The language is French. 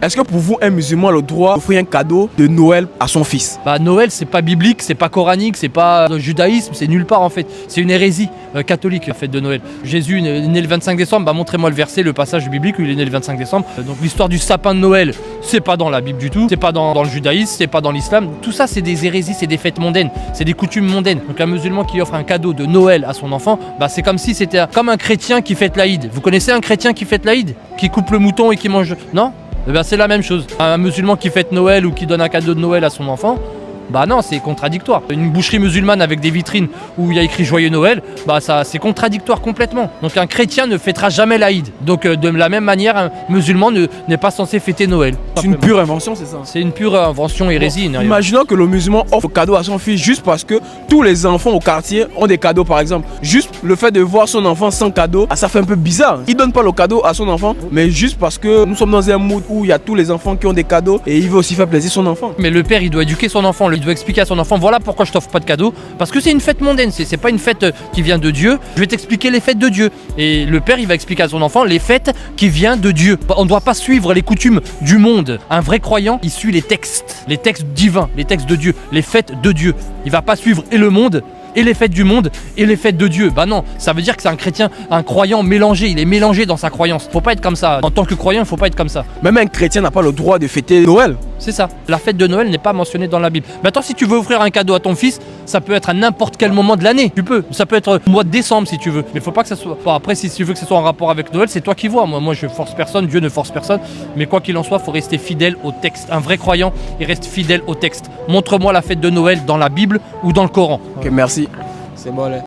Est-ce que pour vous, un musulman a le droit d'offrir un cadeau de Noël à son fils? Bah Noël, c'est pas biblique, c'est pas coranique, c'est pas le judaïsme, c'est nulle part en fait. C'est une hérésie catholique, la fête de Noël. Jésus est né le 25 décembre, bah montrez-moi le verset, le passage biblique où il est né le 25 décembre. Donc l'histoire du sapin de Noël, c'est pas dans la Bible du tout, c'est pas dans le judaïsme, c'est pas dans l'islam. Tout ça, c'est des hérésies, c'est des fêtes mondaines, c'est des coutumes mondaines. Donc un musulman qui offre un cadeau de Noël à son enfant, bah c'est comme si c'était comme un chrétien qui fête l'Aïd. Vous connaissez un chrétien qui fête l'Aïd? Qui coupe le mouton et qui mange... Non? Eh ben c'est la même chose. Un musulman qui fête Noël ou qui donne un cadeau de Noël à son enfant, bah non, c'est contradictoire. Une boucherie musulmane avec des vitrines où il y a écrit Joyeux Noël, bah ça c'est contradictoire complètement. Donc un chrétien ne fêtera jamais l'Aïd. Donc de la même manière, un musulman n'est pas censé fêter Noël. C'est une pure invention, c'est ça? C'est une pure invention, hérésie. Bon, imaginons que le musulman offre un cadeau à son fils juste parce que tous les enfants au quartier ont des cadeaux par exemple. Juste le fait de voir son enfant sans cadeau, ça fait un peu bizarre. Il donne pas le cadeau à son enfant, mais juste parce que nous sommes dans un mood où il y a tous les enfants qui ont des cadeaux et il veut aussi faire plaisir son enfant. Mais le père, il doit éduquer son enfant, il doit expliquer à son enfant, voilà pourquoi je t'offre pas de cadeau, parce que c'est une fête mondaine, c'est pas une fête qui vient de Dieu, je vais t'expliquer les fêtes de Dieu. Et le père, il va expliquer à son enfant les fêtes qui viennent de Dieu. On ne doit pas suivre les coutumes du monde. Un vrai croyant, il suit les textes divins, les textes de Dieu, les fêtes de Dieu. Il va pas suivre et le monde, et les fêtes du monde, et les fêtes de Dieu. Bah non, ça veut dire que c'est un chrétien, un croyant mélangé, il est mélangé dans sa croyance. Faut pas être comme ça. En tant que croyant, il faut pas être comme ça. Même un chrétien n'a pas le droit de fêter Noël. C'est ça. La fête de Noël n'est pas mentionnée dans la Bible. Maintenant, si tu veux offrir un cadeau à ton fils, ça peut être à n'importe quel moment de l'année. Tu peux. Ça peut être au mois de décembre si tu veux. Mais faut pas que ça soit. Bon, après, si tu veux que ce soit en rapport avec Noël, c'est toi qui vois. Moi, je force personne. Dieu ne force personne. Mais quoi qu'il en soit, faut rester fidèle au texte. Un vrai croyant, il reste fidèle au texte. Montre-moi la fête de Noël dans la Bible ou dans le Coran. Ok, merci. C'est bon, là.